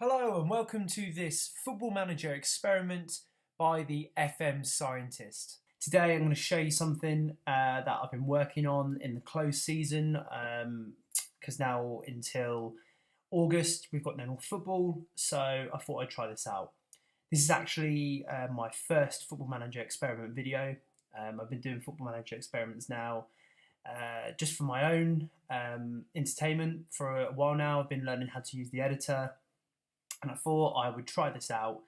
Hello and welcome to this Football Manager experiment by the FM scientist. Today I'm going to show you something that I've been working on in the closed season because now until August we've got no more football, so I thought I'd try this out. This is actually my first Football Manager experiment video. I've been doing Football Manager experiments now just for my own entertainment for a while now. I've been learning how to use the editor, and I thought I would try this out.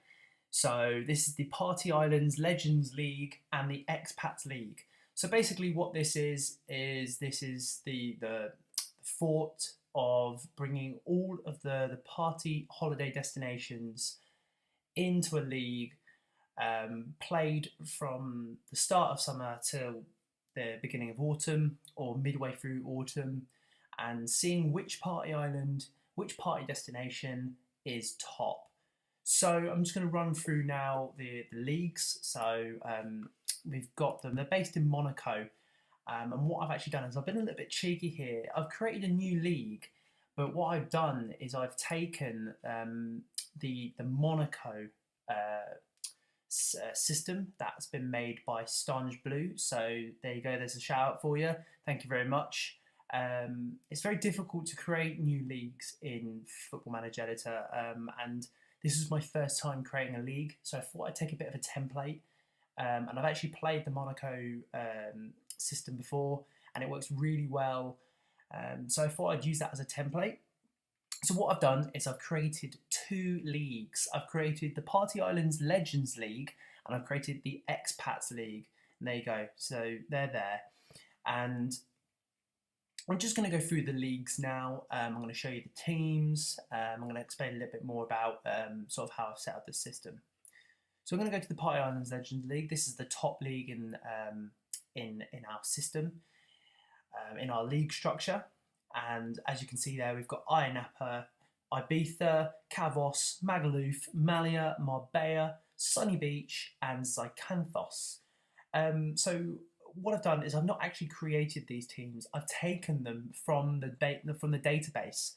So this is the Party Islands Legends League and the Expats League. So basically what this is this is the thought of bringing all of the party holiday destinations into a league, played from the start of summer till the beginning of autumn or midway through autumn, and seeing which party island, which party destination is top. So I'm just going to run through now the leagues. So we've got them, they're based in Monaco. And what I've actually done is I've been a little bit cheeky here. I've created a new league, but what I've done is I've taken the Monaco system that's been made by Stange Blue. So there you go, there's a shout out for you. Thank you very much. It's very difficult to create new leagues in Football Manager Editor, and this is my first time creating a league, so I thought I'd take a bit of a template, and I've actually played the Monaco system before and it works really well, so I thought I'd use that as a template. So what I've done is I've created two leagues. I've created the Party Islands Legends League and I've created the Expats League, and there you go, so they're there. And I'm just going to go through the leagues now. I'm going to show you the teams. I'm going to explain a little bit more about sort of how I've set up the system. So I'm going to go to the Party Islands Legends League. This is the top league in our system, in our league structure. And as you can see there, we've got Ayia Napa, Ibiza, Kavos, Magaluf, Malia, Marbella, Sunny Beach, and Zakynthos. So what I've done is I've not actually created these teams. I've taken them from the database,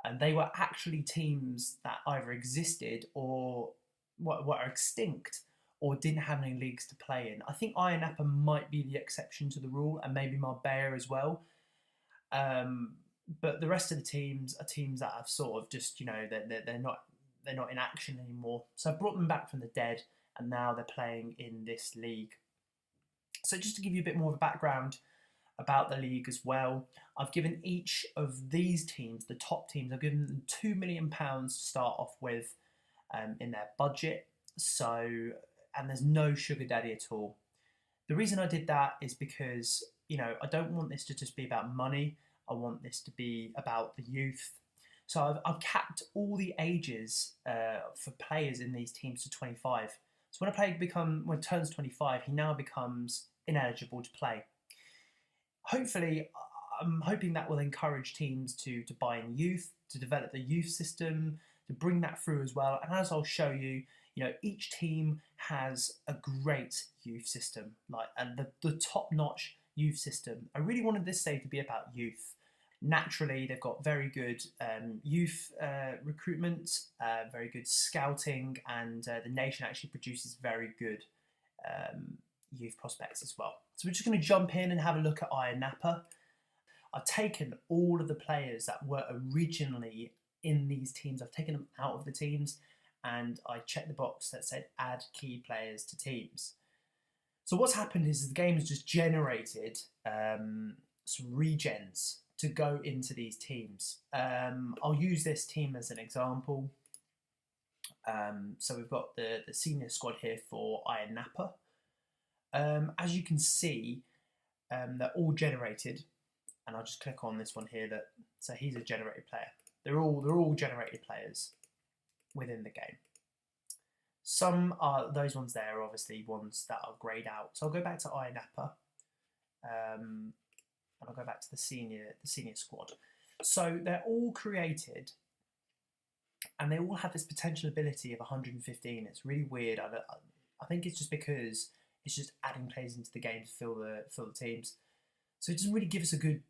and they were actually teams that either existed or were extinct or didn't have any leagues to play in. I think Ayia Napa might be the exception to the rule, and maybe Marbella as well. But the rest of the teams are teams that have sort of just, they're not in action anymore. So I brought them back from the dead, and now they're playing in this league. So just to give you a bit more of a background about the league as well, I've given each of these teams, the top teams, I've given them £2 million to start off with in their budget. So, and there's no sugar daddy at all. The reason I did that is because, I don't want this to just be about money. I want this to be about the youth. So I've capped all the ages for players in these teams to 25. So when a player turns 25, he now becomes ineligible to play. Hopefully, I'm hoping that will encourage teams to buy in youth, to develop the youth system, to bring that through as well. And as I'll show you, each team has a great youth system, and the top-notch youth system. I really wanted this save to be about youth. Naturally, they've got very good youth recruitment, very good scouting, and the nation actually produces very good youth prospects as well. So we're just going to jump in and have a look at Ayia Napa. I've taken all of the players that were originally in these teams, I've taken them out of the teams, and I checked the box that said add key players to teams. So what's happened is the game has just generated some regens to go into these teams. I'll use this team as an example. So we've got the senior squad here for Ayia Napa. As you can see, they're all generated, and I'll just click on this one here. So he's a generated player. They're all generated players within the game. Some are those ones there are obviously ones that are greyed out. So I'll go back to Ayia Napa, and I'll go back to the senior squad. So they're all created, and they all have this potential ability of 115. It's really weird. I think it's just because it's just adding players into the game to fill the teams. So it doesn't really give us a good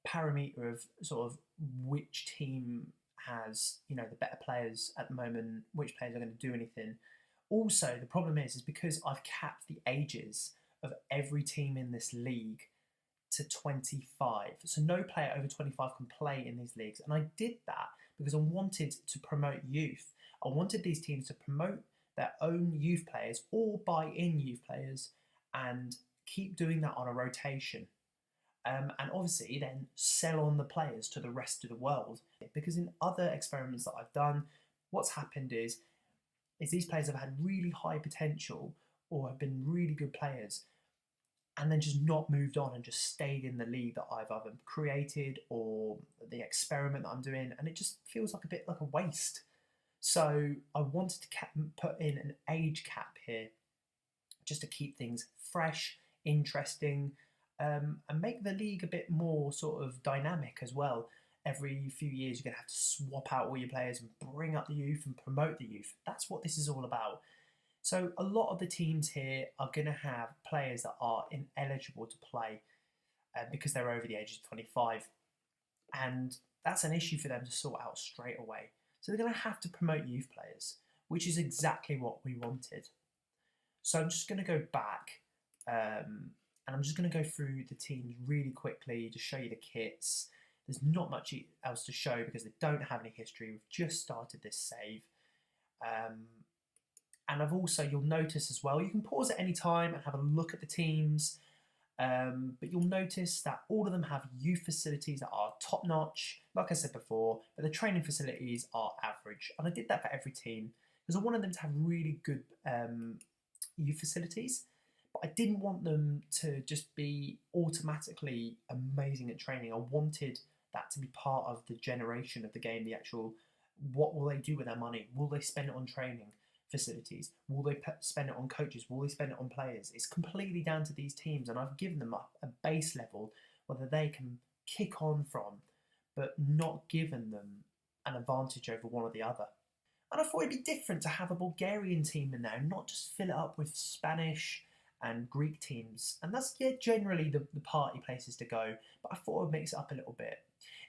parameter of sort of which team has, you know, the better players at the moment, which players are going to do anything. Also, the problem is because I've capped the ages of every team in this league to 25. So no player over 25 can play in these leagues. And I did that because I wanted to promote youth. I wanted these teams to promote their own youth players or buy in youth players and keep doing that on a rotation. And obviously then sell on the players to the rest of the world. Because in other experiments that I've done, what's happened is these players have had really high potential or have been really good players and then just not moved on and just stayed in the league that I've either created or the experiment that I'm doing, and it just feels like a bit like a waste. So I wanted to put in an age cap here just to keep things fresh, interesting, and make the league a bit more sort of dynamic as well. Every few years you're going to have to swap out all your players and bring up the youth and promote the youth. That's what this is all about. So a lot of the teams here are going to have players that are ineligible to play because they're over the age of 25. And that's an issue for them to sort out straight away. So they're going to have to promote youth players, which is exactly what we wanted. So I'm just going to go back and I'm just going to go through the teams really quickly to show you the kits. There's not much else to show because they don't have any history. We've just started this save. And I've also, you'll notice as well, you can pause at any time and have a look at the teams. But you'll notice that all of them have youth facilities that are top notch, like I said before, but the training facilities are average. And I did that for every team because I wanted them to have really good youth facilities. But I didn't want them to just be automatically amazing at training. I wanted that to be part of the generation of the game, the actual, what will they do with their money? Will they spend it on training facilities? Will they spend it on coaches? Will they spend it on players? It's completely down to these teams, and I've given them a base level whether they can kick on from, but not given them an advantage over one or the other. And I thought it'd be different to have a Bulgarian team in there and not just fill it up with Spanish and Greek teams. And that's generally the party places to go, but I thought it would mix it up a little bit.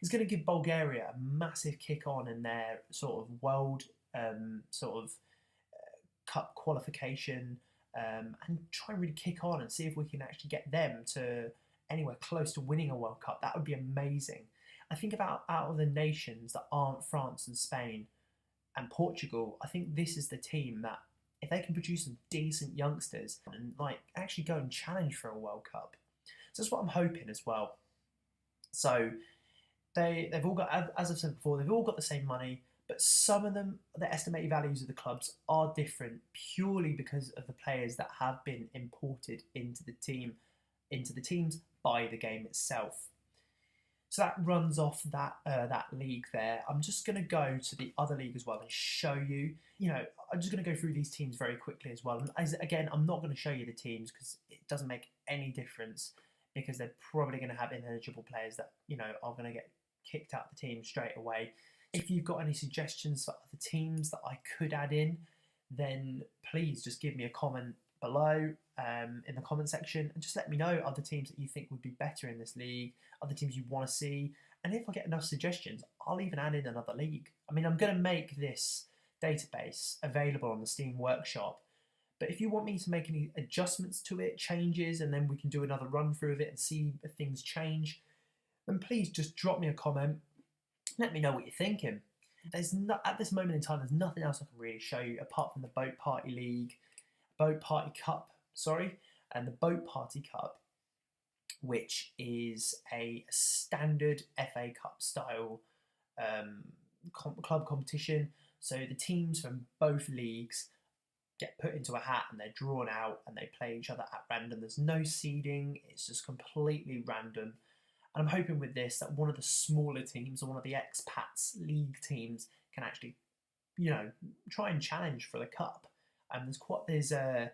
It's going to give Bulgaria a massive kick on in their sort of world cup qualification, and try and really kick on and see if we can actually get them to anywhere close to winning a World Cup. That would be amazing. I think about out of the nations that aren't France and Spain and Portugal, I think this is the team that if they can produce some decent youngsters and like actually go and challenge for a World Cup. So that's what I'm hoping as well. So they've all got, as I've said before, they've all got the same money, but some of them, the estimated values of the clubs are different purely because of the players that have been imported into the teams by the game itself. So that runs off that league there. I'm just going to go to the other league as well and show you. I'm just going to go through these teams very quickly as well. And again, I'm not going to show you the teams because it doesn't make any difference because they're probably going to have ineligible players that are going to get kicked out of the team straight away. If you've got any suggestions for other teams that I could add in, then please just give me a comment below in the comment section and just let me know other teams that you think would be better in this league, other teams you want to see. And if I get enough suggestions, I'll even add in another league. I mean, I'm going to make this database available on the Steam Workshop, but if you want me to make any adjustments to it, changes, and then we can do another run through of it and see if things change, then please just drop me a comment. Let me know what you're thinking. At this moment in time, there's nothing else I can really show you apart from the Boat Party Cup, and the Boat Party Cup, which is a standard FA Cup style club competition. So the teams from both leagues get put into a hat and they're drawn out and they play each other at random. There's no seeding, it's just completely random. And I'm hoping with this that one of the smaller teams or one of the expats league teams can actually, try and challenge for the cup. And there's a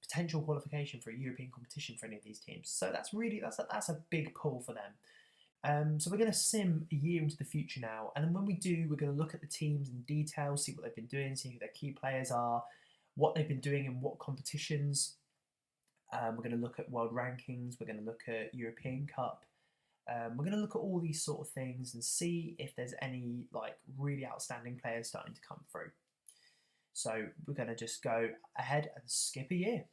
potential qualification for a European competition for any of these teams. So that's a big pull for them. So we're going to sim a year into the future now, and then when we do, we're going to look at the teams in detail, see what they've been doing, see who their key players are, what they've been doing in what competitions. We're going to look at world rankings, we're going to look at European Cup, We're going to look at all these sort of things and see if there's any like really outstanding players starting to come through. So we're going to just go ahead and skip a year.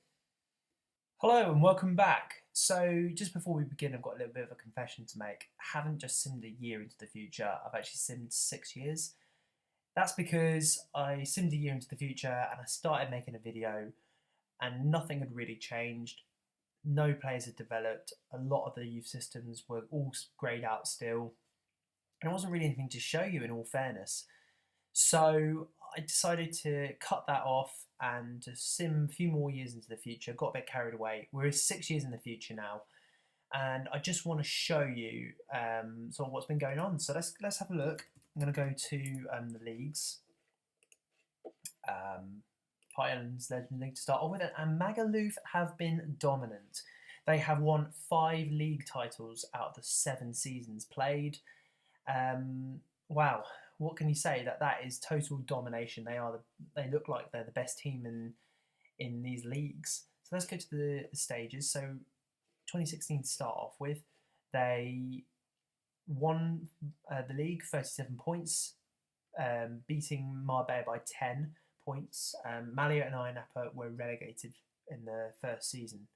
Hello and welcome back. So just before we begin, I've got a little bit of a confession to make. I haven't just simmed a year into the future, I've actually simmed 6 years. That's because I simmed a year into the future and I started making a video and nothing had really changed. No players had developed. A lot of the youth systems were all greyed out still. And there wasn't really anything to show you, in all fairness. So I decided to cut that off and just sim a few more years into the future. Got a bit carried away. We're 6 years in the future now, and I just want to show you sort of what's been going on. So let's have a look. I'm going to go to the leagues. Thailand's Legend League to start off with, and Magaluf have been dominant. They have won 5 league titles out of the 7 seasons played. Wow, what can you say? That is total domination. They look like they're the best team in these leagues. So let's go to the stages. So 2016 to start off with, they won the league 37 points, beating Marbella by 10 points. Malia and Ayia were relegated in the first season.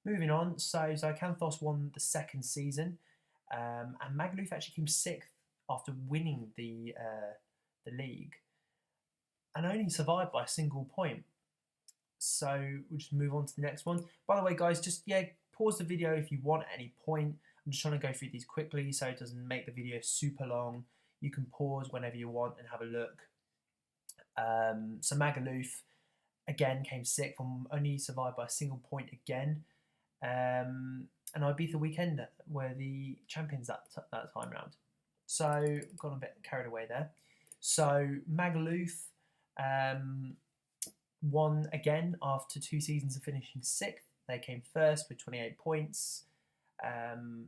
Moving on, so Zycanthos won the second season, and Magaluf actually came 6th after winning the league, and only survived by a single point. So we'll just move on to the next one. By the way, guys, just pause the video if you want at any point. I'm just trying to go through these quickly so it doesn't make the video super long. You can pause whenever you want and have a look. So Magaluf again came 6th and only survived by a single point again. And Ibiza Weekend were the champions that time round. So got a bit carried away there. So Magaluf won again after 2 seasons of finishing 6th. They came first with 28 points.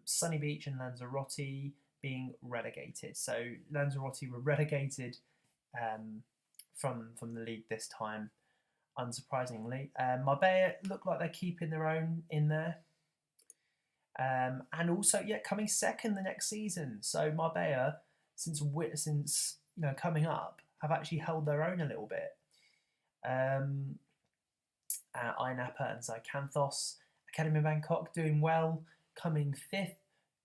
Sunny Beach and Lanzarote being relegated. So Lanzarote were relegated from the league this time, unsurprisingly. Marbella look like they're keeping their own in there. And also, coming second the next season. So Marbella, since coming up, have actually held their own a little bit. Ayia and Zycanthos, Academy Bangkok doing well, coming 5th,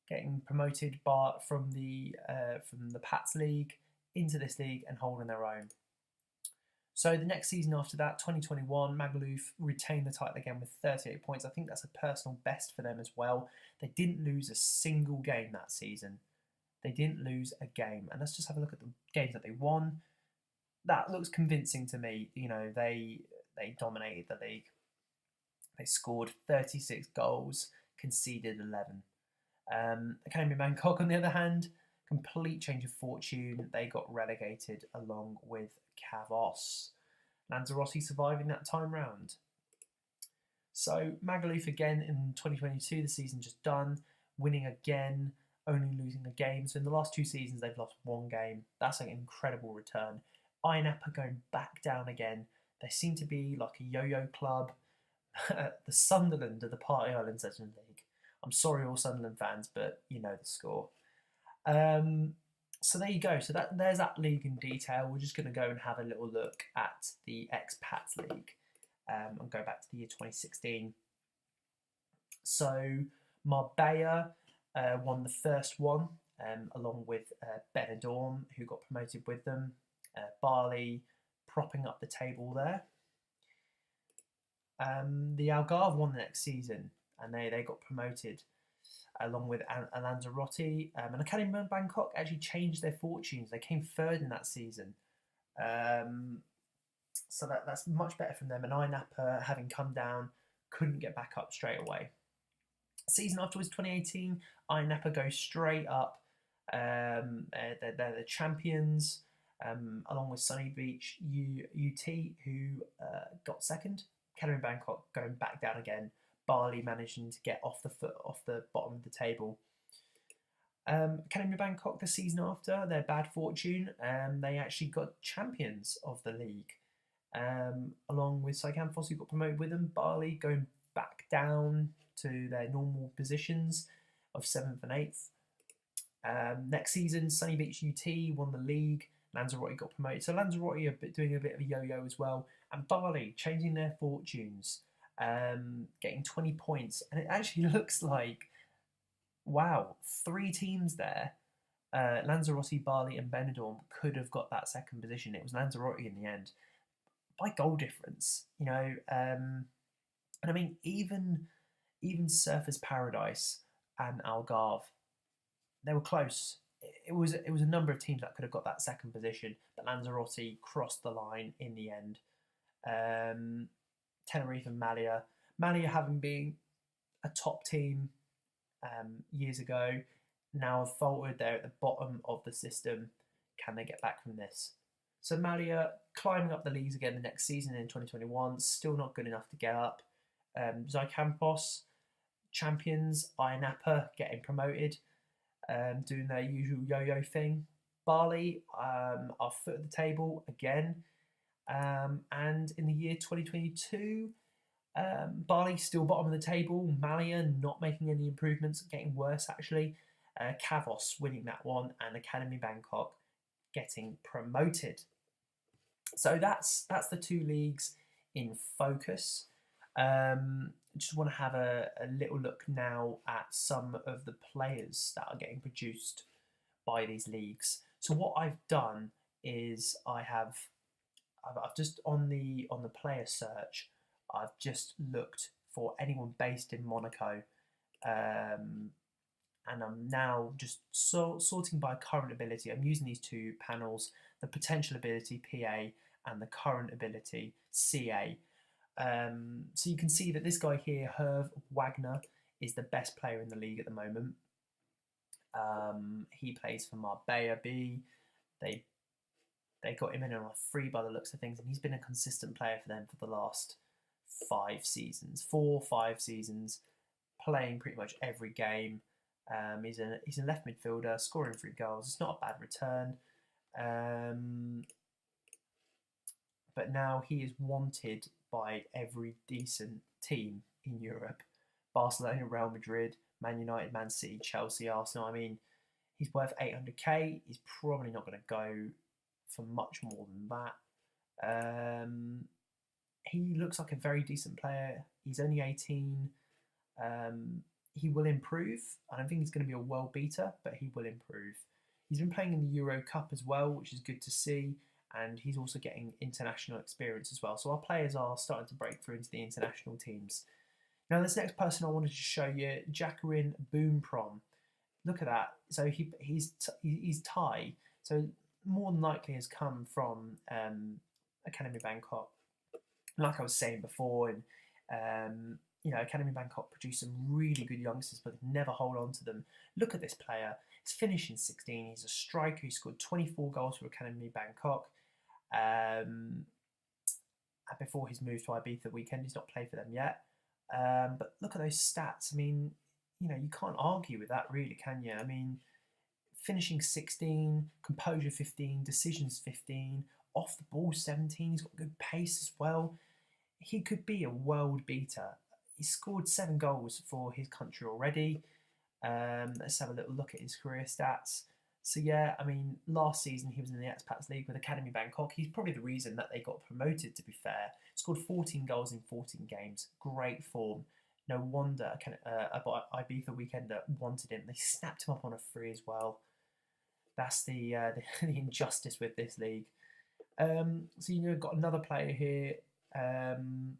getting promoted from the Pats League into this league and holding their own. So the next season after that, 2021, Magaluf retained the title again with 38 points. I think that's a personal best for them as well. They didn't lose a single game that season. They didn't lose a game. And let's just have a look at the games that they won. That looks convincing to me. You know, they dominated the league. They scored 36 goals, conceded 11. Academy Bangkok, on the other hand, complete change of fortune. They got relegated along with Cavos. Lanzarote surviving that time round. So Magaluf again in 2022, the season just done, winning again, only losing a game. So in the last 2 seasons, they've lost 1 game. That's an incredible return. Ayia going back down again. They seem to be like a yo-yo club. The Sunderland of the Party Islands Legend League. I'm sorry, all Sunderland fans, but you know the score. So there you go. So there's that league in detail. We're just going to go and have a little look at the Expats League and go back to the year 2016. So Marbella won the first one along with Benidorm, who got promoted with them. Bali propping up the table there. The Algarve won the next season and they got promoted along with Lanzarote. And Academy Bangkok actually changed their fortunes. They came 3rd in that season. So that's much better from them. And Ayia, having come down, couldn't get back up straight away. Season afterwards, 2018, Ayia go straight up. They're the champions, along with Sunny Beach UT, who got 2nd. Academy Bangkok going back down again. Bali managing to get off the bottom of the table. Academy Bangkok the season after their bad fortune, they actually got champions of the league, along with Zycanthos, who got promoted with them. Bali going back down to their normal positions, of 7th and 8th. Next season, Sunny Beach UT won the league. Lanzarote got promoted. So Lanzarote are doing a bit of a yo-yo as well. And Bali changing their fortunes, getting 20 points. And it actually looks like, wow, 3 teams there. Lanzarote, Bali and Benidorm could have got that second position. It was Lanzarote in the end by goal difference, you know. And I mean, even Surfers Paradise and Algarve, they were close. It was a number of teams that could have got that second position, but Lanzarote crossed the line in the end. Tenerife and Malia having been a top team years ago, now have faltered. They're at the bottom of the system. Can they get back from this? So Malia climbing up the leagues again the next season in 2021, still not good enough to get up. Zycampos, champions, Ayanapa getting promoted, doing their usual yo-yo thing. Bali are foot of the table again. And in the year 2022, Bali still bottom of the table. Malia not making any improvements, getting worse actually. Kavos winning that one, and Academy Bangkok getting promoted. So that's the 2 leagues in focus. Just want to have a little look now at some of the players that are getting produced by these leagues. So what I've done is I've just on the player search, I've just looked for anyone based in Monaco, and I'm now just sorting by current ability. I'm using these 2 panels: the potential ability PA and the current ability CA. So you can see that this guy here, Herve Wagner, is the best player in the league at the moment. He plays for Marbella B. They got him in on a free by the looks of things, and he's been a consistent player for them for the last 5 seasons, 4-5 seasons, playing pretty much every game. He's a left midfielder, scoring 3 goals. It's not a bad return. But now he is wanted by every decent team in Europe. Barcelona, Real Madrid, Man United, Man City, Chelsea, Arsenal. I mean, he's worth 800k. He's probably not going to go for much more than that. He looks like a very decent player. He's only 18. He will improve. I don't think he's going to be a world beater, but he will improve. He's been playing in the Euro Cup as well, which is good to see. And he's also getting international experience as well. So our players are starting to break through into the international teams. Now, this next person I wanted to show you, Jacqueline Boomprom. Look at that. So he's Thai. So more than likely has come from Academy Bangkok. Like I was saying before, and Academy Bangkok produced some really good youngsters, but never hold on to them. Look at this player. He's finishing 16. He's a striker. He scored 24 goals for Academy Bangkok. Before his move to Ibiza Weekend, he's not played for them yet. But look at those stats. I mean, you can't argue with that, really, can you? I mean, finishing 16, composure 15, decisions 15, off the ball 17. He's got good pace as well. He could be a world beater. He's scored 7 goals for his country already. Let's have a little look at his career stats. So yeah, I mean, last season he was in the Expats League with Academy Bangkok. He's probably the reason that they got promoted, to be fair. Scored 14 goals in 14 games. Great form. No wonder Ibiza Weekender wanted him. They snapped him up on a free as well. That's the injustice with this league. So got another player here. I'm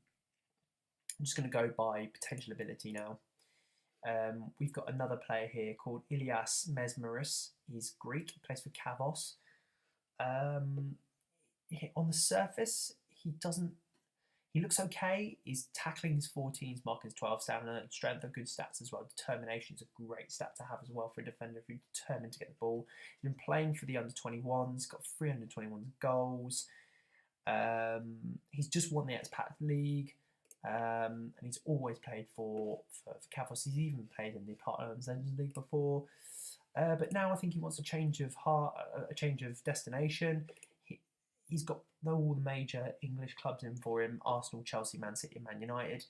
just going to go by potential ability now. We've got another player here called Ilias Mesmeris. He's Greek, he plays for Kavos. On the surface, he looks okay. His tackling is 14, his marking is 12, stamina and strength are good stats as well. Determination is a great stat to have as well for a defender if you're determined to get the ball. He's been playing for the under-21s, got 3 under-21 goals. He's just won the Expat League. And he's always played for Kavos. He's even played in the Partners League before. But now I think he wants a change of heart, a change of destination. He's got all the major English clubs in for him: Arsenal, Chelsea, Man City, and Man United.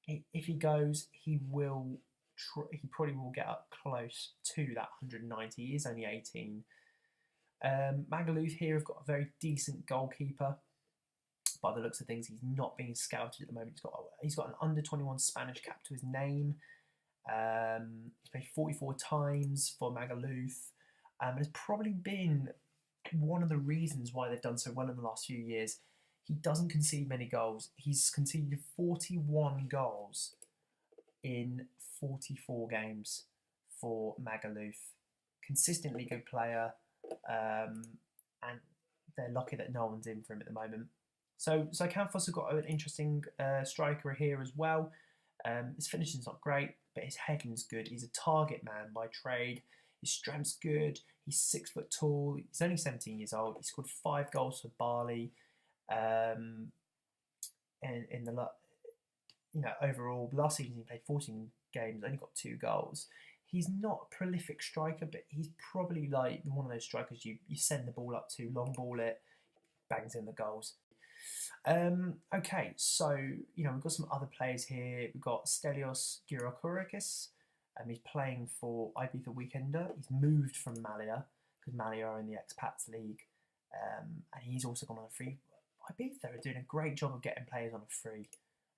If he goes, he will he probably will get up close to that 190. He is only 18. Magaluf here have got a very decent goalkeeper. By the looks of things, he's not being scouted at the moment. He's got an under 21 Spanish cap to his name. He's played 44 times for Magaluf. And it's probably been one of the reasons why they've done so well in the last few years. He doesn't concede many goals. He's conceded 41 goals in 44 games for Magaluf. Consistently good player, and they're lucky that no one's in for him at the moment. So Campos have got an interesting striker here as well. His finishing's not great, but his heading's good. He's a target man by trade. His strength's good. He's 6 foot tall. He's only 17 years old. He scored 5 goals for Bali. And in the overall last season he played 14 games, only got 2 goals. He's not a prolific striker, but he's probably like one of those strikers you send the ball up to, long ball it, bangs in the goals. Okay, so we've got some other players here. We've got Stelios Gyrokourikis. He's playing for Ibiza Weekender. He's moved from Malia because Malia are in the Expats League, and he's also gone on a free. Ibiza are doing a great job of getting players on a free.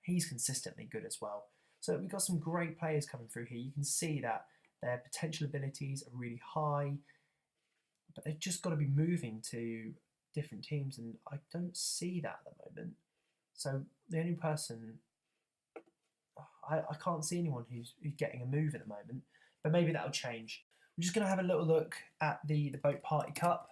He's consistently good as well. So we've got some great players coming through here. You can see that their potential abilities are really high, but they've just got to be moving to different teams, and I don't see that at the moment. So the only person I can't see anyone who's getting a move at the moment, but maybe that'll change. We're just going to have a little look at the Boat Party Cup.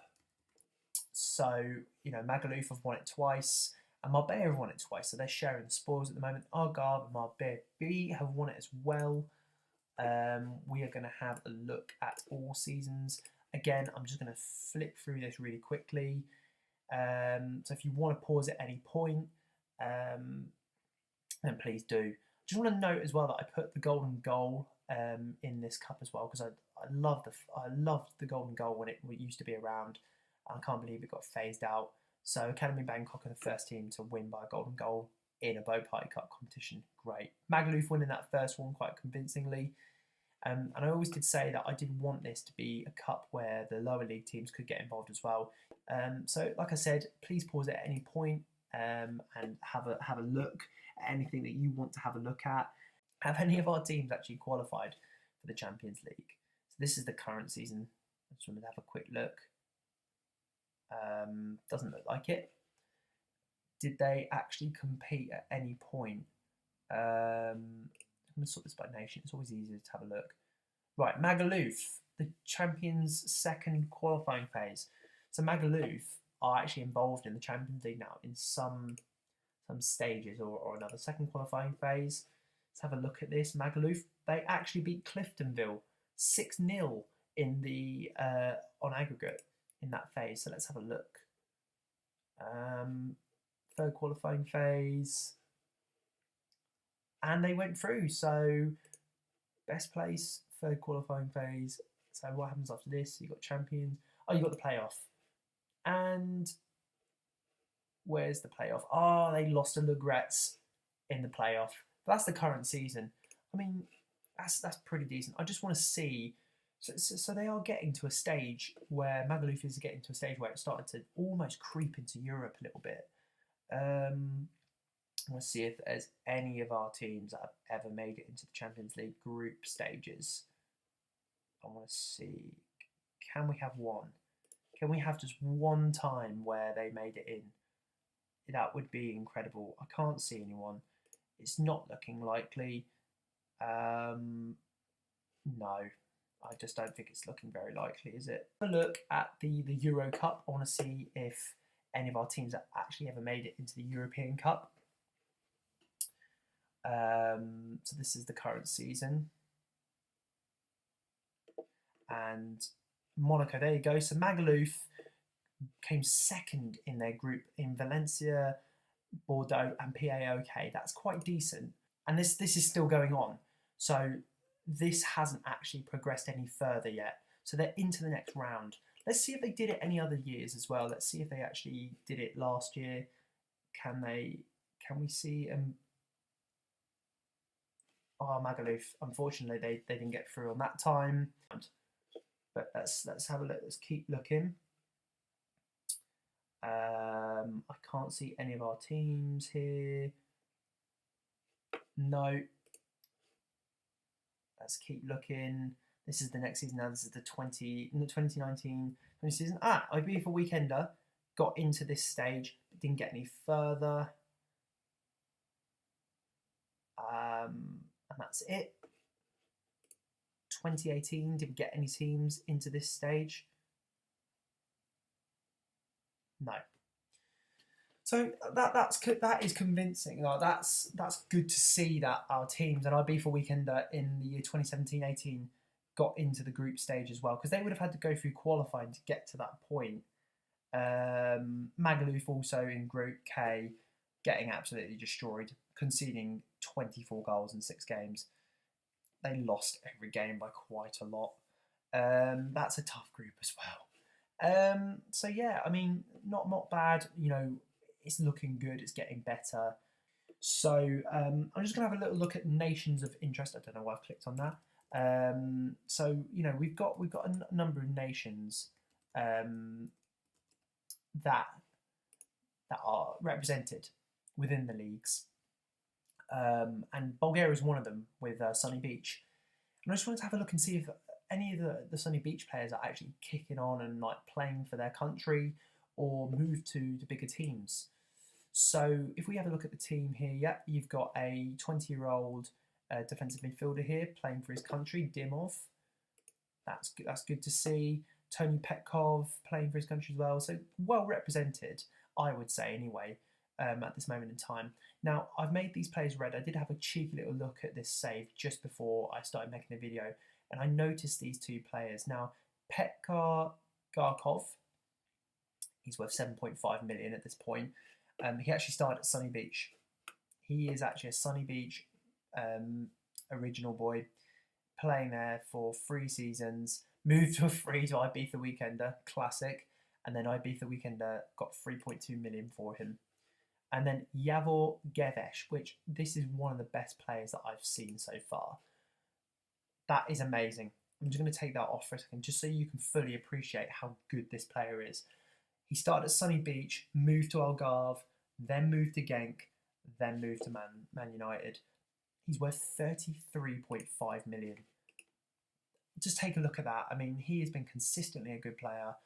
So Magaluf have won it twice, and Marbella have won it twice, so they're sharing the spoils at the moment. Algarve and Marbella B have won it as well. We are going to have a look at all seasons. Again, I'm just going to flip through this really quickly. So if you want to pause at any point, then please do. Just want to note as well that I put the golden goal in this cup as well, because I loved the golden goal when it used to be around. I can't believe it got phased out. So Academy Bangkok are the first team to win by a golden goal in a Boat Party Cup competition. Great. Magaluf winning that first one quite convincingly. And I always did say that I did want this to be a cup where the lower league teams could get involved as well. So like I said, please pause at any point and have a look at anything that you want to have a look at. Have any of our teams actually qualified for the Champions League? So this is the current season. I just wanted to have a quick look. Doesn't look like it. Did they actually compete at any point? I'm going to sort this by nation. It's always easier to have a look. Right, Magaluf, the Champions second qualifying phase. So Magaluf are actually involved in the Champions League now in some stages or another second qualifying phase. Let's have a look at this. Magaluf, they actually beat Cliftonville 6-0 in the on aggregate in that phase. So let's have a look. Third qualifying phase. And they went through. So best place, third qualifying phase. So what happens after this? You've got champions. Oh, you've got the playoff. And where's the playoff? Oh, they lost to Le Gretz in the playoff. But that's the current season. I mean, that's pretty decent. I just want to see. So they are getting to a stage where Magaluf is getting to a stage where it's started to almost creep into Europe a little bit. Let's see if there's any of our teams that have ever made it into the Champions League group stages. I want to see. Can we have one? Can we have just one time where they made it in? That would be incredible. I can't see anyone. It's not looking likely. No, I just don't think it's looking very likely, is it? Have a look at the Euro Cup. I want to see if any of our teams have actually ever made it into the European Cup. So this is the current season. And Monaco, there you go. So Magaluf came second in their group in Valencia, Bordeaux and PAOK. That's quite decent. And this is still going on. So this hasn't actually progressed any further yet. So they're into the next round. Let's see if they did it any other years as well. Let's see if they actually did it last year. Can we see Oh, Magaluf. Unfortunately, they didn't get through on that time. But let's have a look. Let's keep looking. I can't see any of our teams here. No. Let's keep looking. This is the next season now. This is the 2019 season. Ibiza Weekender got into this stage, but didn't get any further. And that's it. 2018 didn't get any teams into this stage. No. So that is convincing. Like that's good to see that our teams and Ibiza Weekender in the year 2017-18 got into the group stage as well, because they would have had to go through qualifying to get to that point. Magaluf also in Group K getting absolutely destroyed, conceding 24 goals in 6 games. They lost every game by quite a lot. That's a tough group as well. So yeah, I mean, not bad. You know, it's looking good. It's getting better. So I'm just going to have a little look at nations of interest. I don't know why I've clicked on that. So you know, we've got a number of nations that are represented within the leagues, and Bulgaria is one of them with Sunny Beach. And I just wanted to have a look and see if any of the Sunny Beach players are actually kicking on and like playing for their country or move to the bigger teams. So if we have a look at the team here, yep, you've got a 20-year-old defensive midfielder here playing for his country, Dimov. That's good to see. Tony Petkov playing for his country as well. So well represented, I would say anyway, at this moment in time. Now, I've made these players red. I did have a cheeky little look at this save just before I started making the video, and I noticed these 2 players. Now, Petkar Garkov, he's worth 7.5 million at this point. He actually started at Sunny Beach. He is actually a Sunny Beach original boy, playing there for 3 seasons, moved to Ibiza Weekender, classic, and then Ibiza Weekender got 3.2 million for him. And then Javor Gevesh, which this is one of the best players that I've seen so far. That is amazing. I'm just going to take that off for a second, just so you can fully appreciate how good this player is. He started at Sunny Beach, moved to Algarve, then moved to Genk, then moved to Man United. He's worth 33.5 million. Just take a look at that. I mean, he has been consistently a good player.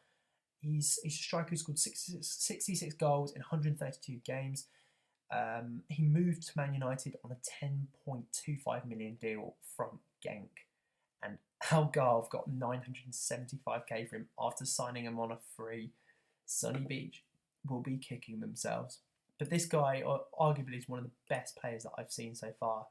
He's a striker who scored 66 goals in 132 games. He moved to Man United on a 10.25 million deal from Genk. And Algarve got 975k for him after signing him on a free. Sunny Beach will be kicking themselves. But this guy arguably is one of the best players that I've seen so far.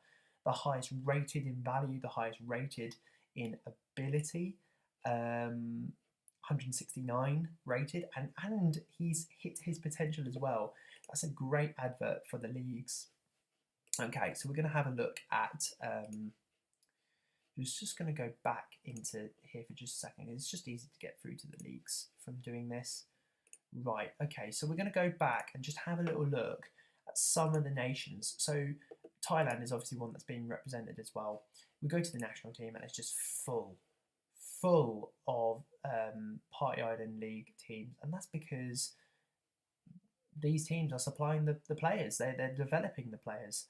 The highest rated in value, the highest rated in ability. 169 rated, and he's hit his potential as well. That's a great advert for the leagues. Okay, so we're going to have a look at just going to go back into here for just a second. It's just easy to get through to the leagues from doing this. Right, okay, so we're going to go back and just have a little look at some of the nations. So Thailand is obviously one that's being represented as well. We go to the national team and it's just full of Party Island League teams, and that's because these teams are supplying the players. They're developing the players.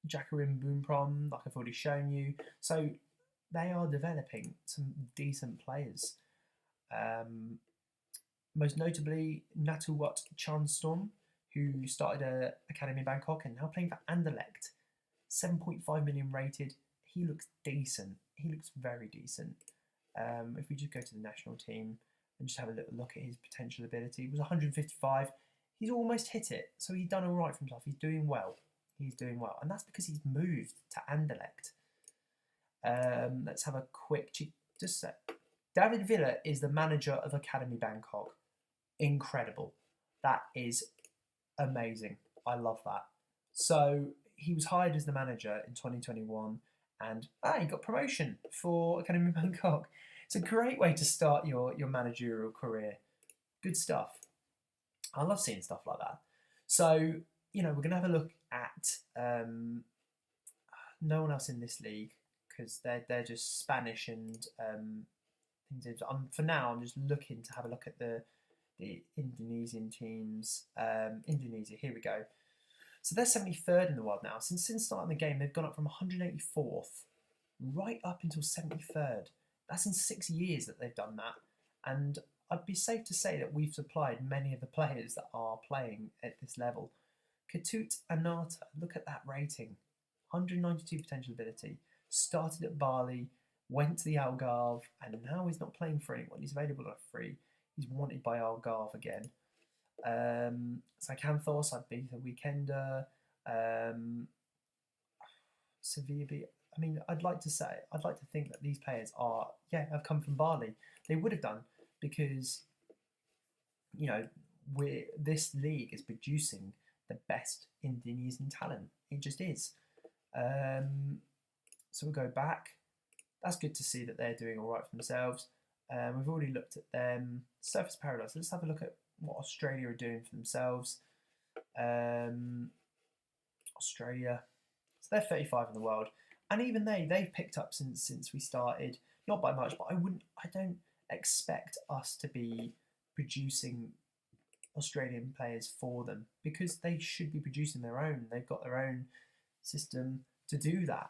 Jacqueline Boomprom, like I've already shown you. So they are developing some decent players. Most notably Natuwat Chanstorm, who started an academy in Bangkok and now playing for Anderlecht. 7.5 million rated. He looks decent. He looks very decent. If we just go to the national team and just have a little look at his potential ability, it was 155. He's almost hit it, so he's done all right for himself. He's doing well. He's doing well, and that's because he's moved to Anderlecht. Let's have a quick just a sec. David Villa is the manager of Academy Bangkok. Incredible. That is amazing. I love that. So he was hired as the manager in 2021, and he got promotion for Academy Bangkok. It's a great way to start your managerial career. Good stuff. I love seeing stuff like that. So, you know, we're going to have a look at no one else in this league because they're just Spanish and things. For now, I'm just looking to have a look at the Indonesian teams. Indonesia, here we go. So they're 73rd in the world now. Since starting the game, they've gone up from 184th right up until 73rd. That's in 6 years that they've done that. And I'd be safe to say that we've supplied many of the players that are playing at this level. Ketut Anata, look at that rating. 192 potential ability. Started at Bali, went to the Algarve, and now he's not playing for anyone. He's available on a free. He's wanted by Algarve again. Sacanthos, I'd be the Weekender. Sevilla. I mean, I'd like to think that these players have come from Bali. They would have done because, this league is producing the best Indonesian talent. It just is. So we'll go back. That's good to see that they're doing all right for themselves. We've already looked at them. Surface Paradise. Let's have a look at what Australia are doing for themselves. Australia. So they're 35 in the world. And even they've picked up since we started. Not by much, but I don't expect us to be producing Australian players for them because they should be producing their own. They've got their own system to do that.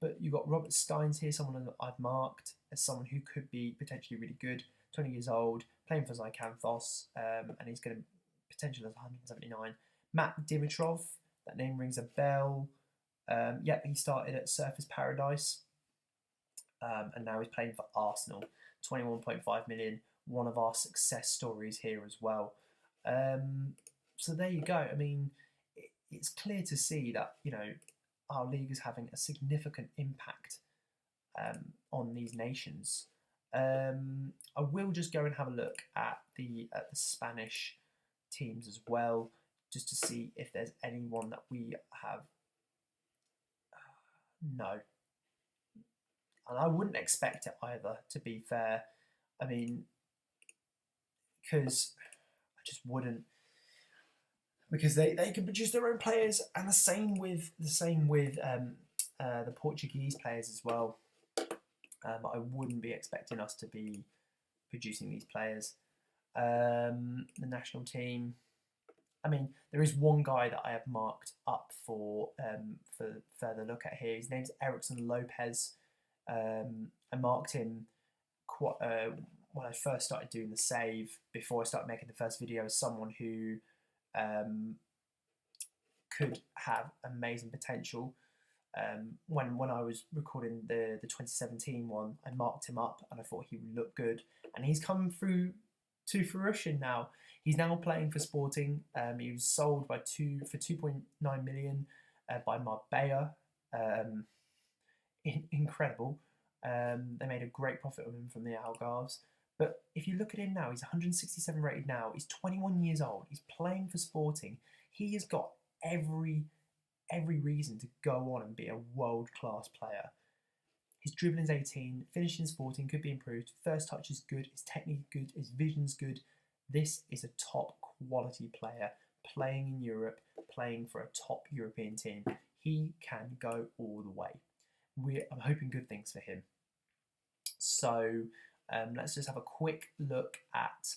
But you've got Robert Steins here, someone that I've marked as someone who could be potentially really good. 20 years old, playing for Zycanthos, and he's going to potential as 179. Matt Dimitrov, that name rings a bell. He started at Surface Paradise, and now he's playing for Arsenal. 21.5 million, one of our success stories here as well. So there you go. I mean, it's clear to see that, our league is having a significant impact on these nations. I will just go and have a look at the Spanish teams as well, just to see if there's anyone that we have. No. And I wouldn't expect it either, to be fair. I mean, because I just wouldn't. Because they can produce their own players, and the same with the Portuguese players as well. I wouldn't be expecting us to be producing these players. The national team. I mean, there is one guy that I have marked up for further look at here. His name's Erickson Lopez. I marked him when I first started doing the save, before I started making the first video, as someone who could have amazing potential. When I was recording the 2017 one, I marked him up and I thought he would look good, and he's come through to fruition now. He's now playing for Sporting. He was sold for 2.9 million by Marbella. Incredible. They made a great profit of him from the Algarves. But if you look at him now, he's 167 rated now. He's 21 years old. He's playing for Sporting. He has got every reason to go on and be a world-class player. His dribbling's 18, finishing Sporting could be improved. First touch is good, his technique is good, his vision's good. This is a top quality player playing in Europe, playing for a top European team. He can go all the way. I'm hoping good things for him. So let's just have a quick look at.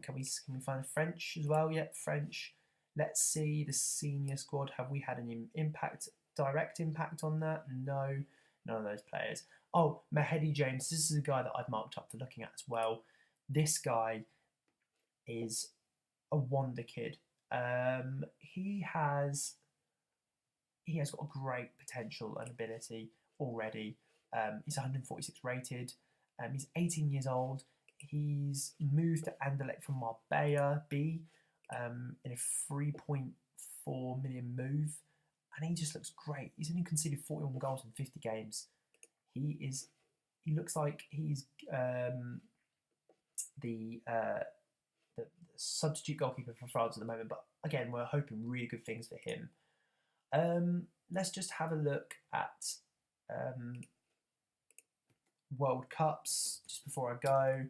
Can we find French as well? Yep, French. Let's see the senior squad. Have we had any direct impact on that? No, none of those players. Oh, Mahedi James. This is a guy that I've marked up for looking at as well. This guy is a wonder kid. He has got a great potential and ability already. He's 146 rated. He's 18 years old. He's moved to Anderlecht from Marbella B in a 3.4 million move, and he just looks great. He's only conceded 41 goals in 50 games. He looks like he's the substitute goalkeeper for France at the moment. But again, we're hoping really good things for him. Let's just have a look at World Cups just before I go.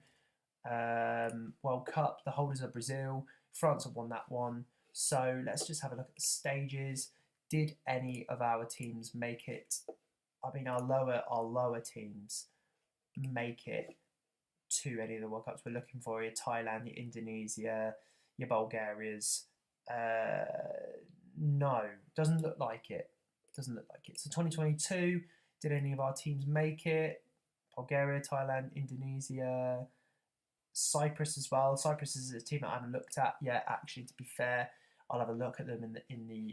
World Cup, the holders are Brazil. France have won that one. So let's just have a look at the stages. did any of our teams make it? I mean, our lower teams make it to any of the World Cups we're looking for. Your Thailand, your Indonesia, your Bulgaria's. No, doesn't look like it. Doesn't look like it. So 2022, did any of our teams make it? Bulgaria, Thailand, Indonesia, Cyprus as well. Cyprus is a team that I haven't looked at yet. Actually, to be fair, I'll have a look at them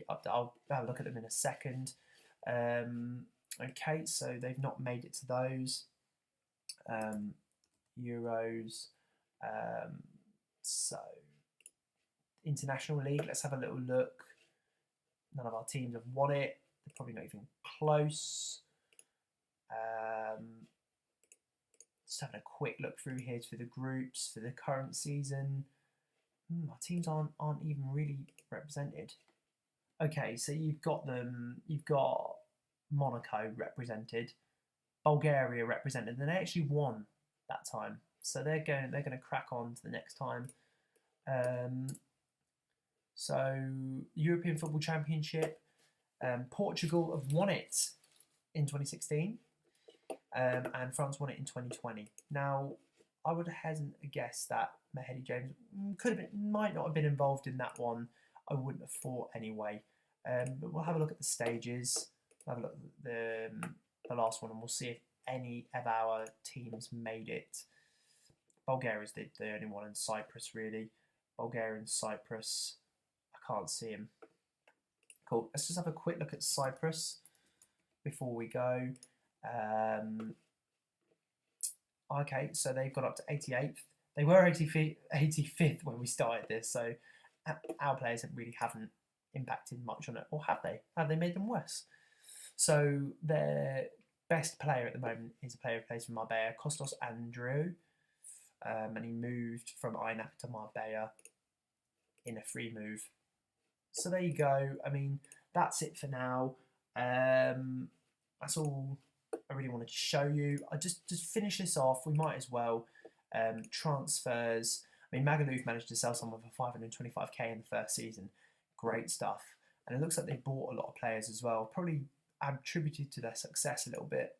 I'll have a look at them in a second. Okay, so they've not made it to those Euros. So International League. Let's have a little look. None of our teams have won it. They're probably not even close. Just having a quick look through here for the groups for the current season. Our teams aren't even really represented. Okay, so you've got them. You've got Monaco represented, Bulgaria represented, and they actually won that time. So they're going to crack on to the next time. So European Football Championship, Portugal have won it in 2016, and France won it in 2020. Now, I would hazard a guess that Mehdi James might not have been involved in that one. I wouldn't have thought anyway. But we'll have a look at the stages. Have a look at the last one, and we'll see if any of our teams made it. Bulgaria's the only one, in Cyprus really. Bulgaria and Cyprus. I can't see him. Cool. Let's just have a quick look at Cyprus before we go. Okay, so they've got up to 88th. They were 85th when we started this, so our players really haven't impacted much on it, or have they? Have they made them worse? So their best player at the moment is a player who plays for Marbella, Kostas Andreou, and he moved from INAC to Marbella in a free move. So there you go. I mean, that's it for now. That's all I really wanted to show you. I just finish this off. We might as well. Transfers. I mean, Magaluf managed to sell someone for 525k in the first season. Great stuff. And it looks like they bought a lot of players as well. Probably attributed to their success a little bit.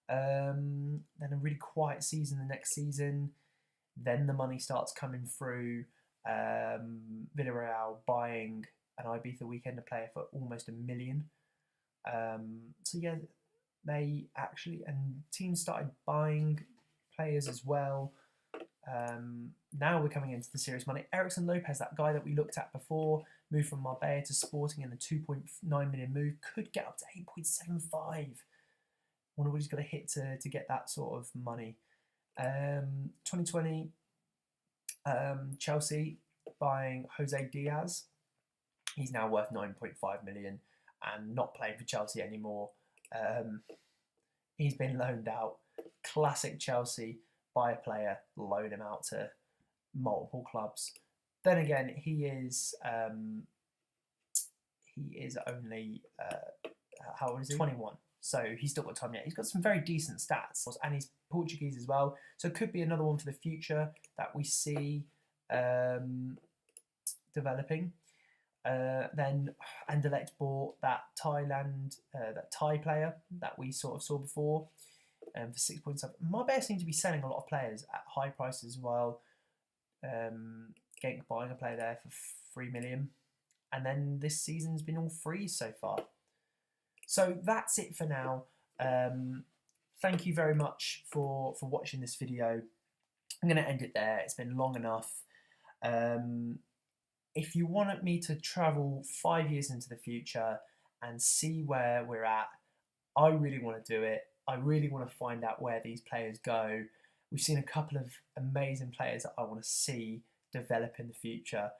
Then a really quiet season the next season. Then the money starts coming through. Villarreal buying an Ibiza Weekender player for almost $1 million. So yeah, they actually, and teams started buying players as well. Now we're coming into the serious money. Ericsson Lopez, that guy that we looked at before, moved from Marbella to Sporting in a 2.9 million move, could get up to 8.75. Wonder what he's got to hit to get that sort of money. 2020, Chelsea buying Jose Diaz. He's now worth 9.5 million and not playing for Chelsea anymore. He's been loaned out. Classic Chelsea, buy a player, loan him out to multiple clubs. Then again, he is only how old is he? 21. So he's still got time yet. He's got some very decent stats, and he's Portuguese as well. So it could be another one for the future that we see developing. Then Anderlecht bought that Thai player that we sort of saw before for 6.7. Marbella seem to be selling a lot of players at high prices as well. Genk buying a player there for 3 million. And then this season's been all free so far. So that's it for now. Thank you very much for watching this video. I'm going to end it there. It's been long enough. If you wanted me to travel 5 years into the future and see where we're at, I really want to do it. I really want to find out where these players go. We've seen a couple of amazing players that I want to see develop in the future.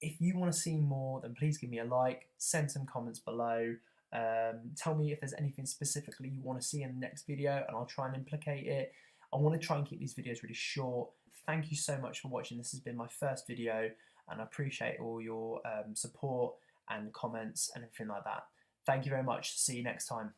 If you want to see more, then please give me a like, send some comments below. Tell me if there's anything specifically you want to see in the next video, and I'll try and implicate it. I want to try and keep these videos really short. Thank you so much for watching. This has been my first video, and I appreciate all your support and comments and everything like that. Thank you very much. See you next time.